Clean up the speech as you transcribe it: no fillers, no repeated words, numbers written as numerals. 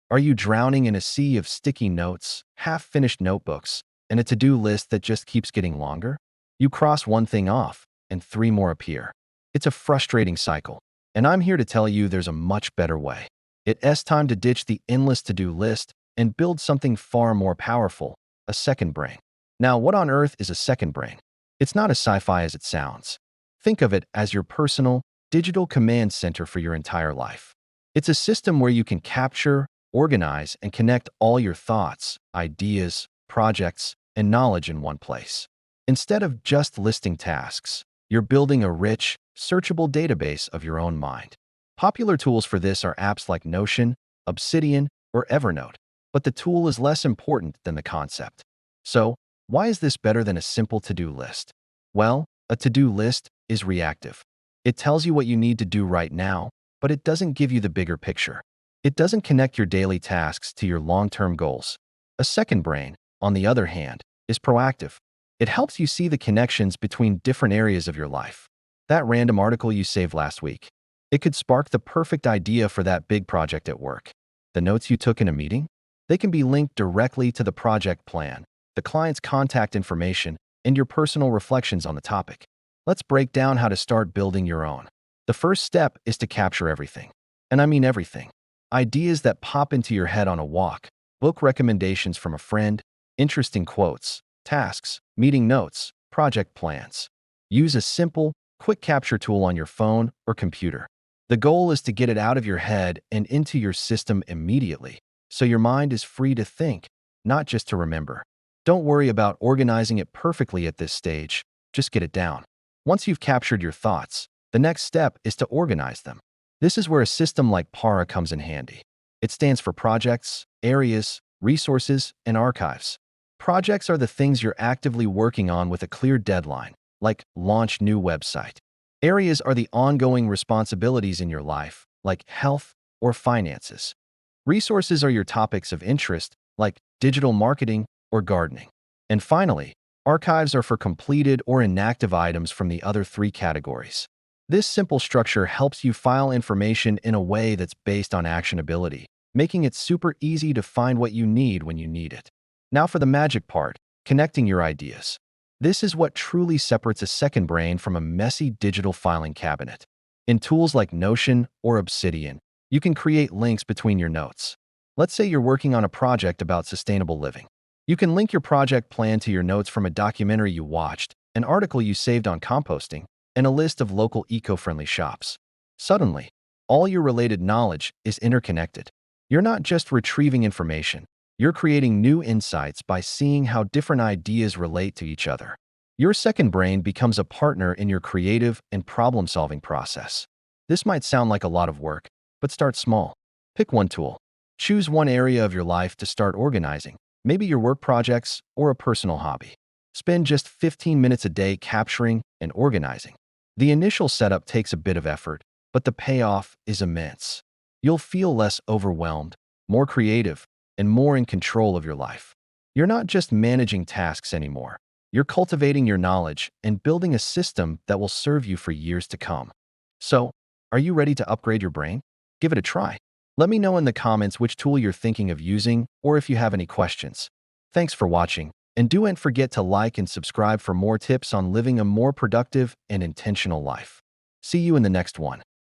Are you drowning in a sea of sticky notes, half-finished notebooks, and a to-do list that just keeps getting longer? You cross one thing off, and three more appear. It's a frustrating cycle, and I'm here to tell you there's a much better way. It's time to ditch the endless to-do list and build something far more powerful, a second brain. Now, what on earth is a second brain? It's not as sci-fi as it sounds. Think of it as your personal, digital command center for your entire life. It's a system where you can capture, organize, and connect all your thoughts, ideas, projects, and knowledge in one place. Instead of just listing tasks, you're building a rich, searchable database of your own mind. Popular tools for this are apps like Notion, Obsidian, or Evernote, but the tool is less important than the concept. So, why is this better than a simple to-do list? Well, a to-do list is reactive. It tells you what you need to do right now, but it doesn't give you the bigger picture. It doesn't connect your daily tasks to your long-term goals. A second brain, on the other hand, is proactive. It helps you see the connections between different areas of your life. That random article you saved last week, it could spark the perfect idea for that big project at work. The notes you took in a meeting, they can be linked directly to the project plan, the client's contact information, and your personal reflections on the topic. Let's break down how to start building your own. The first step is to capture everything. And I mean everything. Ideas that pop into your head on a walk, book recommendations from a friend, interesting quotes, tasks, meeting notes, project plans. Use a simple, quick capture tool on your phone or computer. The goal is to get it out of your head and into your system immediately, so your mind is free to think, not just to remember. Don't worry about organizing it perfectly at this stage, just get it down. Once you've captured your thoughts, the next step is to organize them. This is where a system like PARA comes in handy. It stands for projects, areas, resources, and archives. Projects are the things you're actively working on with a clear deadline, like launch new website. Areas are the ongoing responsibilities in your life, like health or finances. Resources are your topics of interest, like digital marketing or gardening. And finally, archives are for completed or inactive items from the other three categories. This simple structure helps you file information in a way that's based on actionability, making it super easy to find what you need when you need it. Now for the magic part, connecting your ideas. This is what truly separates a second brain from a messy digital filing cabinet. In tools like Notion or Obsidian, you can create links between your notes. Let's say you're working on a project about sustainable living. You can link your project plan to your notes from a documentary you watched, an article you saved on composting, and a list of local eco-friendly shops. Suddenly, all your related knowledge is interconnected. You're not just retrieving information, you're creating new insights by seeing how different ideas relate to each other. Your second brain becomes a partner in your creative and problem-solving process. This might sound like a lot of work, but start small. Pick one tool. Choose one area of your life to start organizing, maybe your work projects or a personal hobby. Spend just 15 minutes a day capturing and organizing. The initial setup takes a bit of effort, but the payoff is immense. You'll feel less overwhelmed, more creative, and more in control of your life. You're not just managing tasks anymore. You're cultivating your knowledge and building a system that will serve you for years to come. So, are you ready to upgrade your brain? Give it a try. Let me know in the comments which tool you're thinking of using or if you have any questions. Thanks for watching, and don't forget to like and subscribe for more tips on living a more productive and intentional life. See you in the next one.